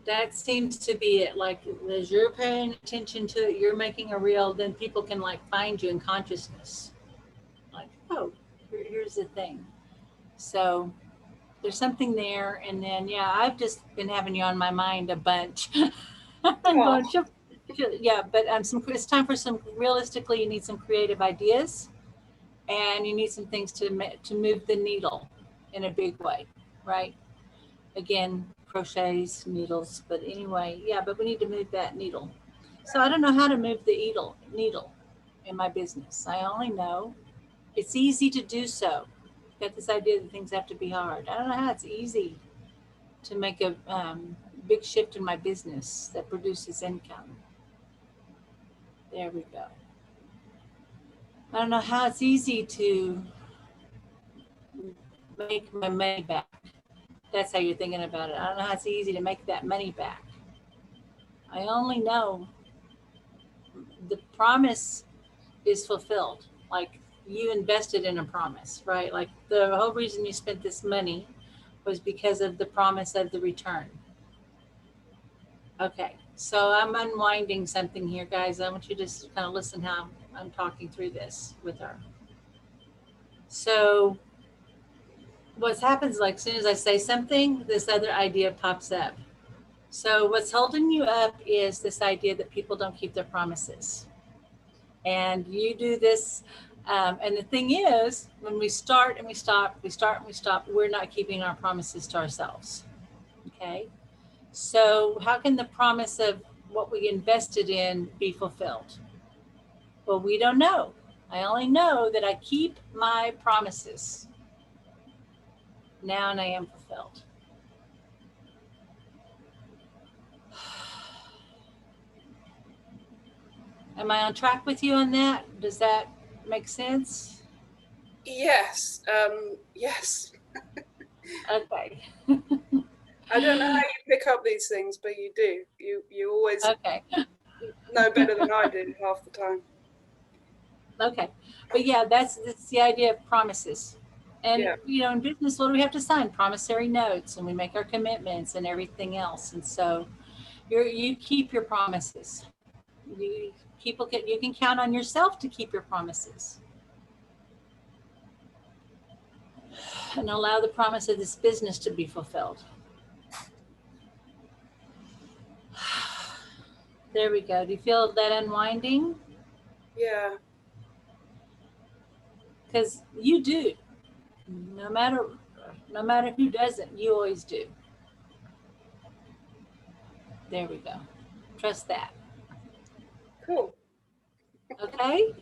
That seems to be it. Like, as you're paying attention to it, you're making a reel, then people can like find you in consciousness. Like, oh, here's the thing. So there's something there. And then, yeah, I've just been having you on my mind a bunch. I'm going, yeah, but it's time for some, realistically, you need some creative ideas, and you need some things to move the needle in a big way, right? Again, crochets, needles, but anyway, yeah, but we need to move that needle. So I don't know how to move the needle in my business. I only know it's easy to do so. Got this idea that things have to be hard. I don't know how it's easy to make a big shift in my business that produces income. There we go. I don't know how it's easy to make my money back. That's how you're thinking about it. I don't know how it's easy to make that money back. I only know the promise is fulfilled. Like, you invested in a promise, right? Like, the whole reason you spent this money was because of the promise of the return. Okay, so I'm unwinding something here, guys. I want you to just kind of listen how I'm talking through this with her. So what happens, like, as soon as I say something, this other idea pops up. So what's holding you up is this idea that people don't keep their promises. And you do this. And the thing is, when we start and we stop, we start and we stop, we're not keeping our promises to ourselves. Okay. So how can the promise of what we invested in be fulfilled? Well, we don't know. I only know that I keep my promises. Now and I am fulfilled. Am I on track with you on that? Does that make sense? Yes. Yes. Okay. I don't know how you pick up these things, but you do. You always Okay. know better than I do half the time. Okay. But yeah, that's the idea of promises. And, Yeah. you know, in business, what do we have to sign? Promissory notes, and we make our commitments and everything else. And so you keep your promises. You can count on yourself to keep your promises. And allow the promise of this business to be fulfilled. There we go. Do you feel that unwinding? Yeah. Because you do. No matter who doesn't, you always do. There we go. Trust that. Cool. Okay?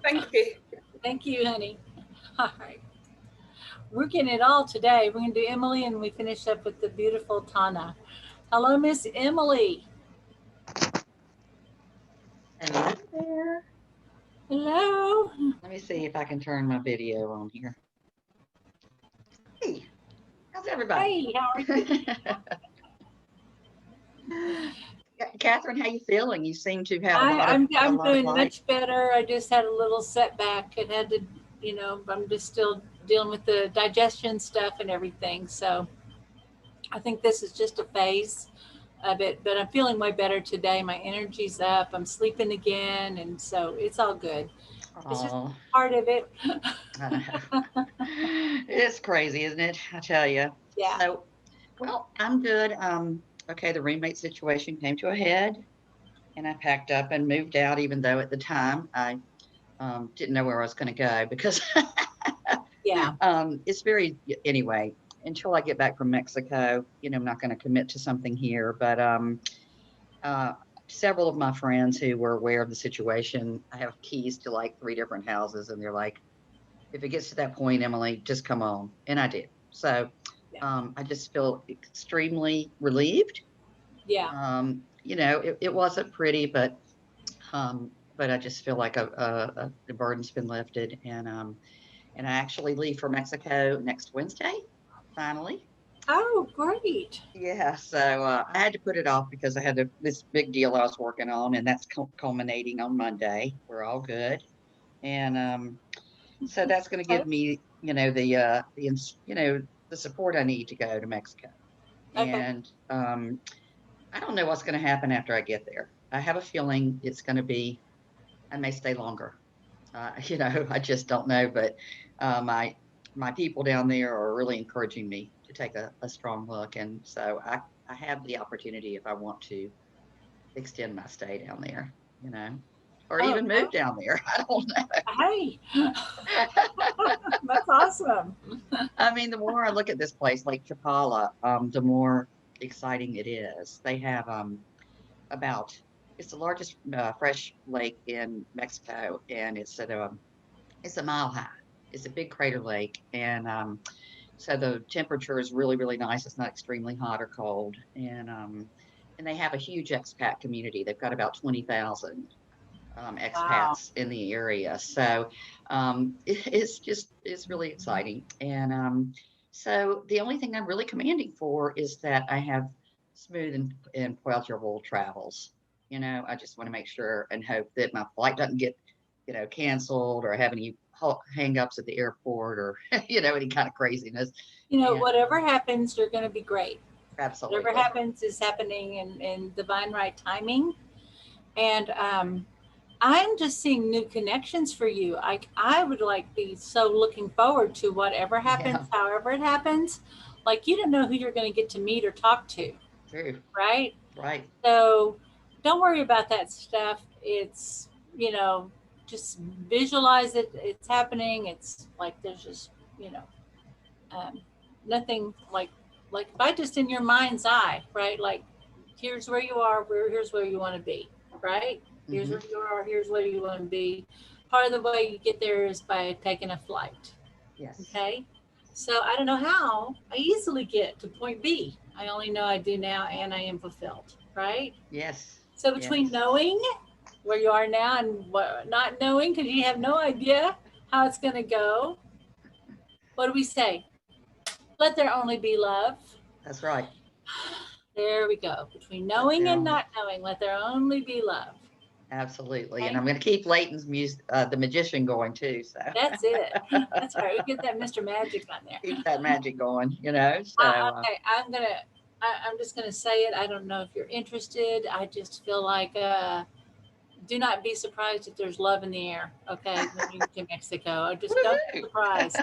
Thank you. Thank you, honey. All right. We're getting it all today. We're going to do Emily, and we finish up with the beautiful Tana. Hello, Miss Emily. Hello there. Hello. Let me see if I can turn my video on here. Hey, how's everybody? Hey, how are you? Catherine, how you feeling? You seem to have a lot I'm of doing light. much better. I just had a little setback. It had to, you know, I'm just still dealing with the digestion stuff and everything. So I think this is just a phase of it, but I'm feeling way better today. My energy's up. I'm sleeping again. And so it's all good. It's just Oh, part of it. I know. It's crazy, isn't it? I tell you. Yeah. So, well, I'm good. Okay, the roommate situation came to a head, and I packed up and moved out, even though at the time I didn't know where I was going to go because Yeah. it's very, anyway, until I get back from Mexico, you know, I'm not going to commit to something here, but several of my friends who were aware of the situation, I have keys to like 3 different houses, and they're like, if it gets to that point, Emily, just come on. And I did. So I just feel extremely relieved. Yeah. You know, it wasn't pretty, but I just feel like the burden's been lifted. And I actually leave for Mexico next Wednesday, finally. Oh, great. Yeah, so I had to put it off because I had this big deal I was working on, and that's culminating on Monday. We're all good. And So that's going to give me, the support I need to go to Mexico. Okay. And I don't know what's going to happen after I get there. I have a feeling it's going to be, I may stay longer. I just don't know, but my people down there are really encouraging me to take a strong look. And so I have the opportunity if I want to extend my stay down there, or Oh, even move down there. I don't know. Hey, that's awesome. I mean, the more I look at this place, Lake Chapala, the more exciting it is. They have it's the largest fresh lake in Mexico, and it's a mile high. It's a big crater lake, and so the temperature is really, really nice. It's not extremely hot or cold, and they have a huge expat community. They've got about 20,000 expats in the area. So it's really exciting. And so the only thing I'm really commanding for is that I have smooth and pleasurable travels. I just want to make sure and hope that my flight doesn't get, canceled or have any hang-ups at the airport or, any kind of craziness. Whatever happens, you're going to be great. Absolutely. Whatever happens is happening in divine right timing. And I'm just seeing new connections for you. I would be so looking forward to whatever happens, however it happens. Like, you don't know who you're going to get to meet or talk to. True. Right? Right. So don't worry about that stuff. It's, just visualize it. It's happening. It's like, there's just, nothing like if I just in your mind's eye, right? Like, here's where you are, here's where you want to be, right? Here's where you are, here's where you want to be. Part of the way you get there is by taking a flight. Yes. Okay. So I don't know how I easily get to point B. I only know I do now, and I am fulfilled, right? Yes. So between knowing where you are now and not knowing, because you have no idea how it's going to go, what do we say? Let there only be love. That's right. There we go. Between knowing and not knowing, let there only be love. Absolutely. Okay. And I'm going to keep Leighton's music, The Magician, going too. So that's it. That's right. We get that Mr. Magic on there. Keep that magic going, So okay. I'm just gonna say it. I don't know if you're interested. I just feel like do not be surprised if there's love in the air. Okay, when you get to Mexico, just don't be surprised.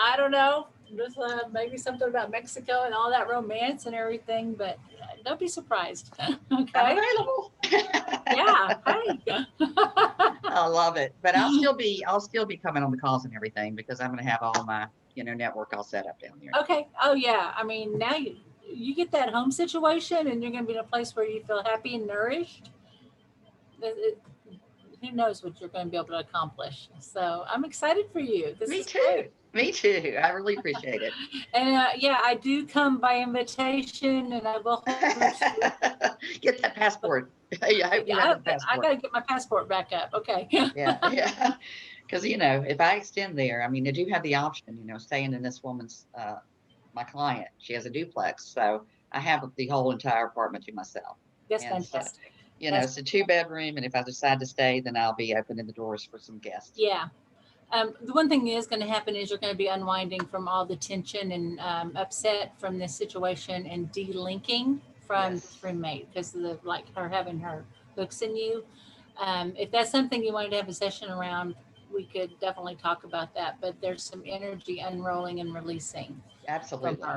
I don't know. Just maybe something about Mexico and all that romance and everything, but don't be surprised. Okay. I'm available. Yeah. Hey. I love it. But I'll still be coming on the calls and everything because I'm going to have all my, network all set up down there. Okay. Oh yeah. I mean, now you get that home situation and you're going to be in a place where you feel happy and nourished. Who knows what you're going to be able to accomplish. So I'm excited for you. Me too. Me too. I really appreciate it. And I do come by invitation, and I will get that passport. I hope you have the passport. I got to get my passport back up. Okay. Yeah. Because, if I extend there, I mean, I do have the option, staying in this woman's, my client. She has a duplex. So I have the whole entire apartment to myself. That's fantastic. It's a 2-bedroom. And if I decide to stay, then I'll be opening the doors for some guests. Yeah. The one thing is going to happen is you're going to be unwinding from all the tension and upset from this situation and delinking from this roommate because of her having her hooks in you. If that's something you wanted to have a session around, we could definitely talk about that. But there's some energy unrolling and releasing. Absolutely.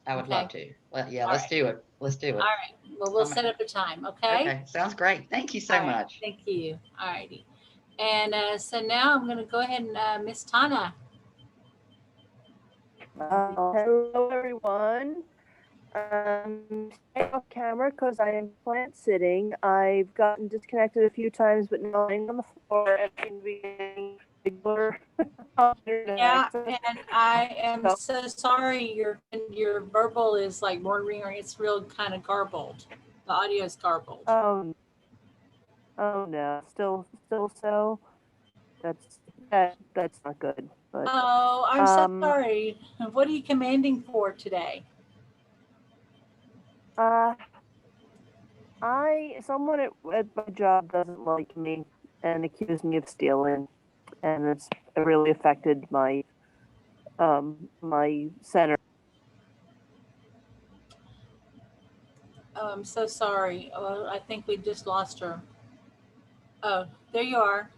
I would love to. Well, let's do it. Let's do it. All right. Well, we'll set up a time. Okay. Okay. Sounds great. Thank you so much. Thank you. All righty. And so now I'm going to go ahead and Miss Tana. Hello, everyone. Stay off camera because I am plant sitting. I've gotten disconnected a few times, but now I'm on the floor and I can be regular. Yeah, and I am so sorry. Your verbal is like more ringing. It's real kind of garbled. The audio is garbled. Oh no, still so. That's not good. But oh, I'm so sorry. What are you commanding for today? Someone at my job doesn't like me and accused me of stealing. and it's really affected my my center. Oh, I'm so sorry. Oh, I think we just lost her. Oh, there you are.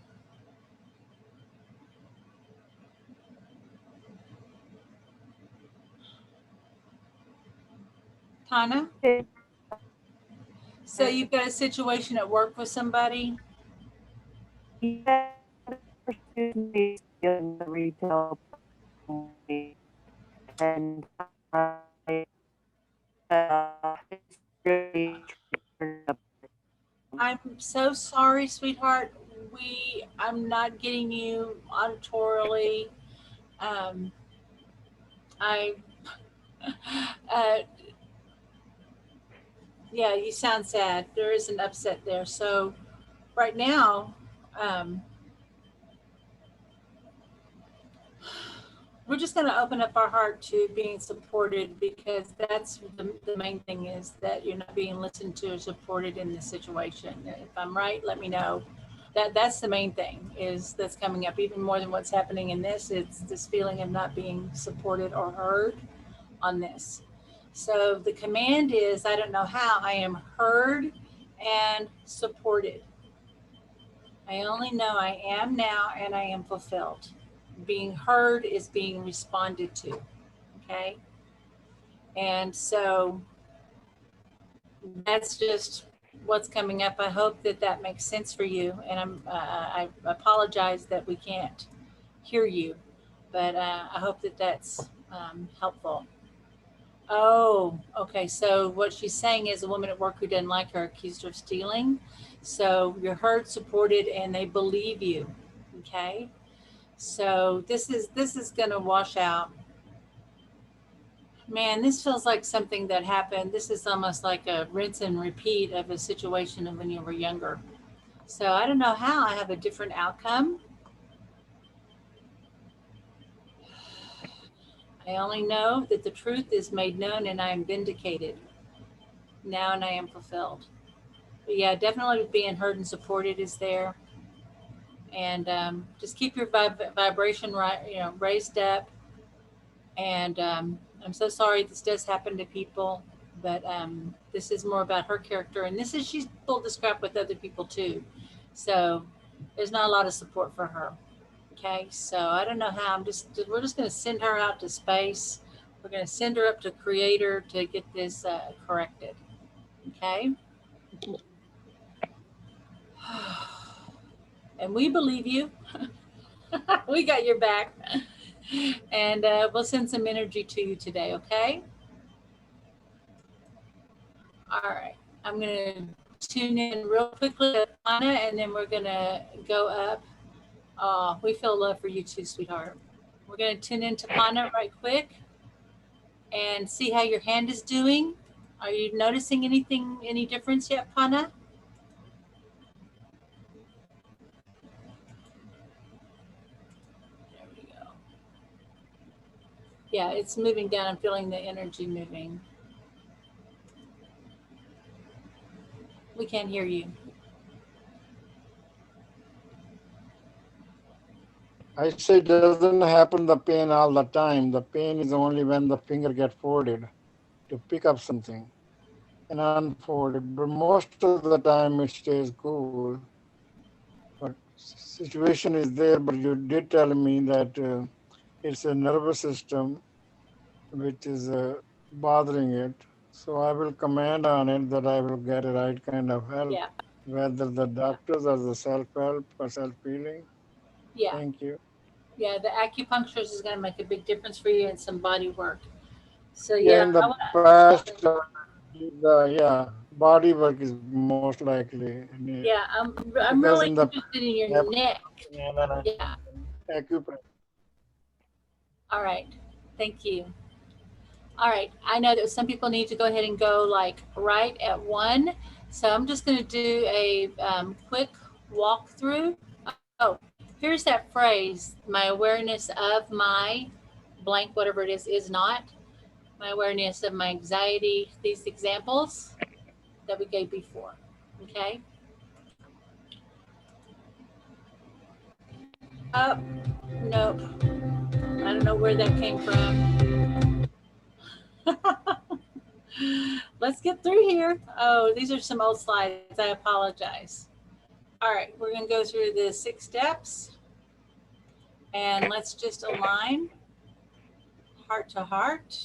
Tana? So you've got a situation at work with somebody? Yeah, in the retail company, and I really I'm so sorry, sweetheart. I'm not getting you auditorily. Um, I, uh, yeah, you sound sad. There is an upset there. So right now, um, we're just going to open up our heart to being supported, because that's the main thing, is that you're not being listened to or supported in this situation. If I'm right, let me know. That's the main thing is that's coming up even more than what's happening in this. It's this feeling of not being supported or heard on this. So the command is, I don't know how, I am heard and supported. I only know I am now and I am fulfilled. Being heard is being responded to. Okay. And so that's just what's coming up. I hope that that makes sense for you. And I apologize that we can't hear you, but I hope that that's helpful. Oh, okay. So what she's saying is a woman at work who didn't like her accused her of stealing. So you're heard, supported, and they believe you. Okay. So this is going to wash out. Man, this feels like something that happened. This is almost like a rinse and repeat of a situation of when you were younger. So I don't know how I have a different outcome. I only know that the truth is made known and I am vindicated now and I am fulfilled. But yeah, definitely being heard and supported is there. And just keep your vibration right, raised up. And I'm so sorry this does happen to people, but this is more about her character. And this is, she's pulled the scrap with other people too. So there's not a lot of support for her. Okay. So I don't know how. We're just going to send her out to space. We're going to send her up to Creator to get this corrected. Okay. And we believe you. We got your back. And we'll send some energy to you today, okay? All right. I'm going to tune in real quickly to Anna, and then we're going to go up. Oh, we feel love for you too, sweetheart. We're going to tune into Anna right quick and see how your hand is doing. Are you noticing anything, any difference yet, Pana? There we go. Yeah, it's moving down. I'm feeling the energy moving. We can't hear you. I say it doesn't happen the pain all the time. The pain is only when the finger gets folded to pick up something and unfolded. But most of the time it stays cool. But situation is there, but you did tell me that it's a nervous system which is bothering it. So I will command on it that I will get a right kind of help, Yeah. whether the doctors or the self-help or self-healing. Yeah. Thank you. Yeah, the acupuncturist is going to make a big difference for you and some body work. So Yeah, yeah, in the past, body work is most likely. Yeah, I'm really interested in your neck. Yeah. Acupressure. All right. Thank you. All right. I know that some people need to go ahead and go like right at 1. So I'm just going to do a quick walkthrough. Oh, here's that phrase. My awareness of my blank, whatever it is not. My awareness of my anxiety. These examples that we gave before. Okay. Up. Nope. I don't know where that came from. Let's get through here. Oh, these are some old slides. I apologize. All right, we're going to go through the 6 steps. And let's just align heart to heart.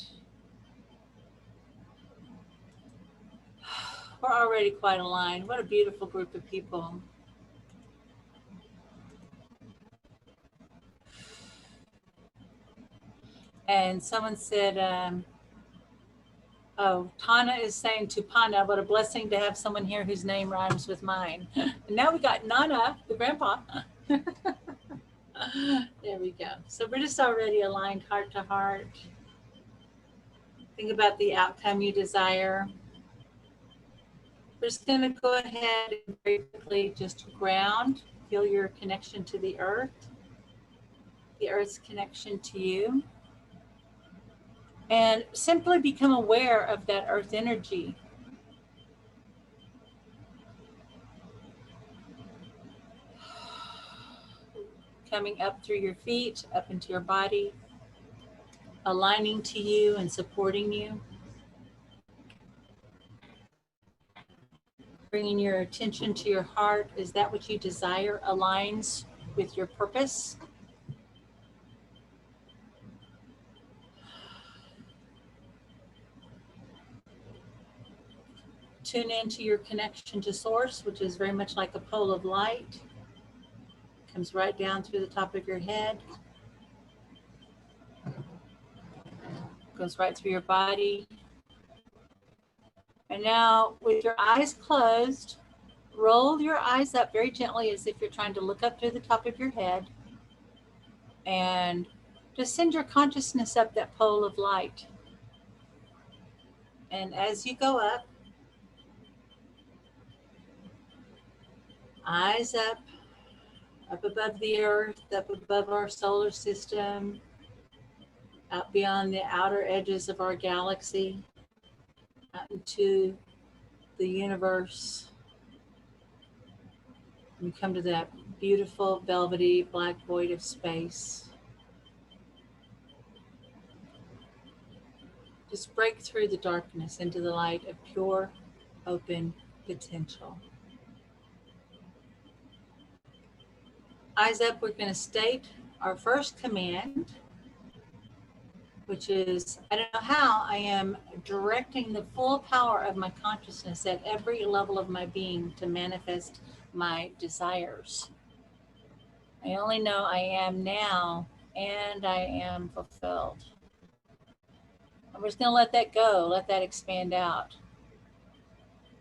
We're already quite aligned. What a beautiful group of people. And someone said, oh, Tana is saying to Pana, what a blessing to have someone here whose name rhymes with mine. And now we got Nana, the grandpa. There we go. So we're just already aligned heart to heart. Think about the outcome you desire. We're just going to go ahead and very quickly just ground, feel your connection to the earth's connection to you. And simply become aware of that earth energy. Coming up through your feet, up into your body, aligning to you and supporting you. Bringing your attention to your heart. Is that what you desire aligns with your purpose? Tune into your connection to source, which is very much like a pole of light. Comes right down through the top of your head. Goes right through your body. And now with your eyes closed, roll your eyes up very gently as if you're trying to look up through the top of your head. And just send your consciousness up that pole of light. And as you go up, eyes up above the earth, up above our solar system, out beyond the outer edges of our galaxy, out into the universe. We come to that beautiful, velvety, black void of space. Just break through the darkness into the light of pure, open potential. Eyes up, we're going to state our first command, which is, I don't know how I am directing the full power of my consciousness at every level of my being to manifest my desires. I only know I am now and I am fulfilled. I'm just going to let that go, let that expand out.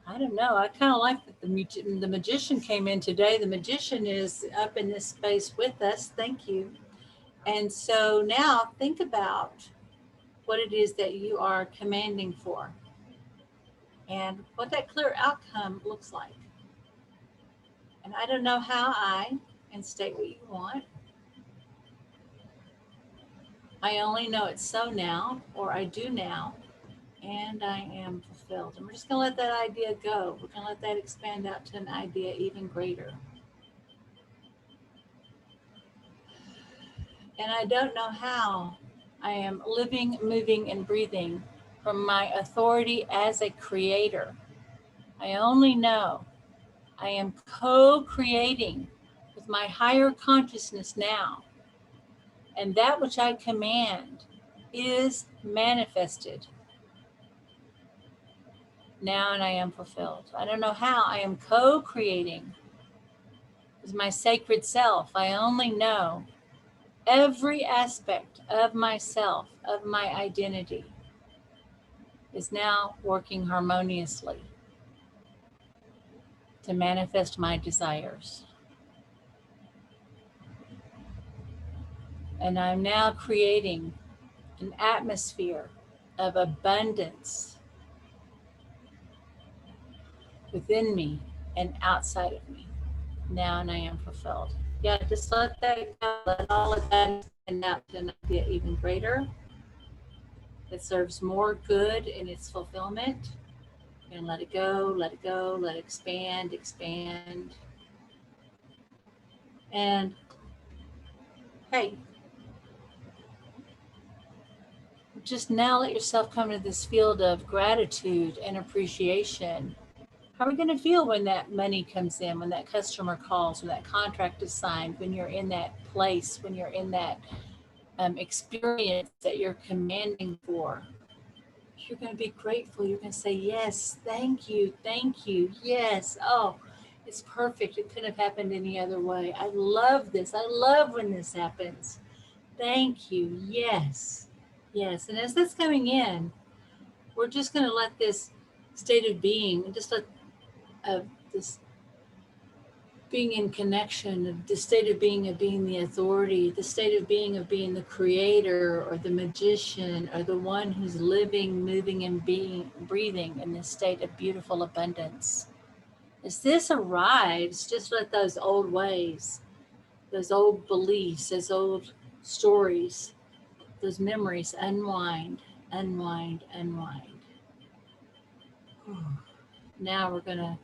I don't know. I kind of like that the magician came in today. The magician is up in this space with us. Thank you. And so now think about what it is that you are commanding for and what that clear outcome looks like. And I don't know how and state what you want. I only know it's so now, or I do now, and I am fulfilled. And we're just going to let that idea go. We're going to let that expand out to an idea even greater. And I don't know how I am living, moving, and breathing from my authority as a creator. I only know I am co-creating with my higher consciousness now. And that which I command is manifested now, and I am fulfilled. I don't know how I am co-creating with my sacred self. I only know every aspect of myself, of my identity, is now working harmoniously to manifest my desires. And I'm now creating an atmosphere of abundance within me and outside of me. Now, and I am fulfilled. Yeah, just let that go. Let all of that expand out to an idea even greater that serves more good in its fulfillment. And let it go, let it go, let it expand, expand. And hey, just now let yourself come to this field of gratitude and appreciation. How are we going to feel when that money comes in, when that customer calls, when that contract is signed, when you're in that place, when you're in that experience that you're commanding for? You're going to be grateful. You're going to say, yes, thank you, yes. Oh, it's perfect. It couldn't have happened any other way. I love this. I love when this happens. Thank you, yes, yes. And as that's coming in, we're just going to let this state of being, just let this being in connection, the state of being the authority, the state of being the creator or the magician or the one who's living, moving, and breathing in this state of beautiful abundance. As this arrives, just let those old ways, those old beliefs, those old stories, those memories unwind, unwind, unwind. Now we're going to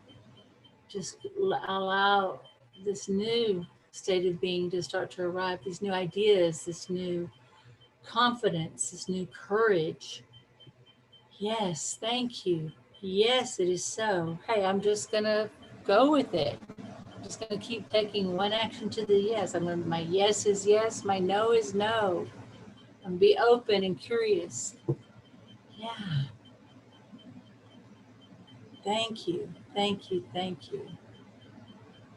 just allow this new state of being to start to arrive, these new ideas, this new confidence, this new courage. Yes, thank you. Yes, it is so. Hey, I'm just going to go with it. I'm just going to keep taking one action to the yes. My yes is yes, my no is no. And be open and curious. Yeah. Thank you, thank you, thank you.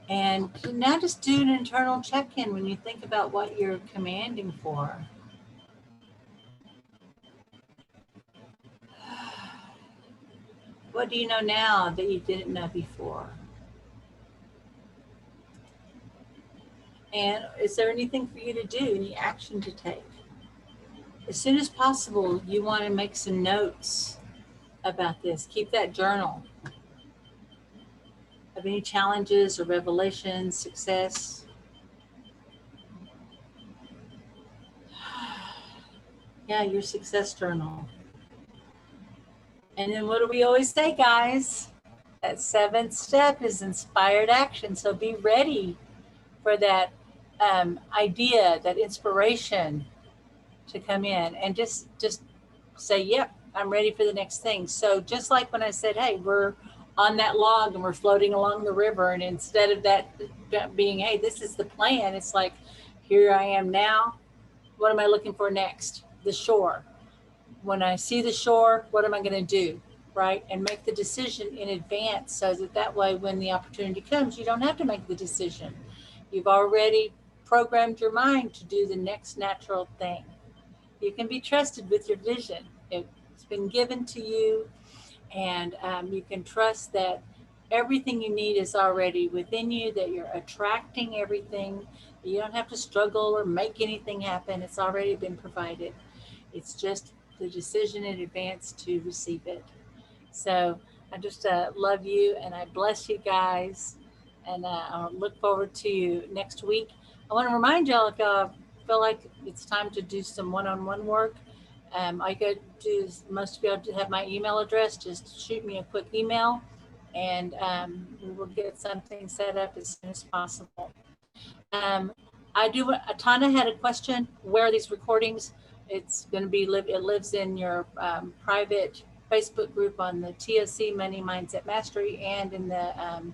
And now just do an internal check-in when you think about what you're commanding for. What do you know now that you didn't know before? And is there anything for you to do, any action to take? As soon as possible, you want to make some notes about this. Keep that journal of any challenges or revelations, success. Yeah, your success journal. And then what do we always say, guys? That seventh step is inspired action. So be ready for that idea, that inspiration to come in, and just say, yep, I'm ready for the next thing. So just like when I said, hey, we're on that log and we're floating along the river, and instead of that being, hey, this is the plan, it's like, here I am now. What am I looking for next? The shore. When I see the shore, what am I going to do? Right? And make the decision in advance so that way when the opportunity comes, you don't have to make the decision. You've already programmed your mind to do the next natural thing. You can be trusted with your vision. It's been given to you, and you can trust that everything you need is already within you, that you're attracting everything. You don't have to struggle or make anything happen. It's already been provided. It's just the decision in advance to receive it. So I just love you, and I bless you guys, and I'll look forward to you next week. I want to remind y'all, if y'all feel like it's time to do some one-on-one work, all you got to do is, most of y'all have my email address, just shoot me a quick email, and we will get something set up as soon as possible. Tana had a question, where are these recordings? It's going to be, it lives in your private Facebook group on the TOC Money Mindset Mastery and in the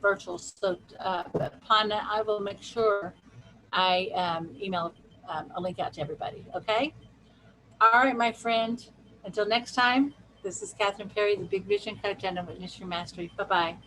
virtual. So Tana, I will make sure I email a link out to everybody. Okay. All right, my friend. Until next time, this is Catherine Perry, the Big Vision Coach and Witness Your Mastery. Bye-bye.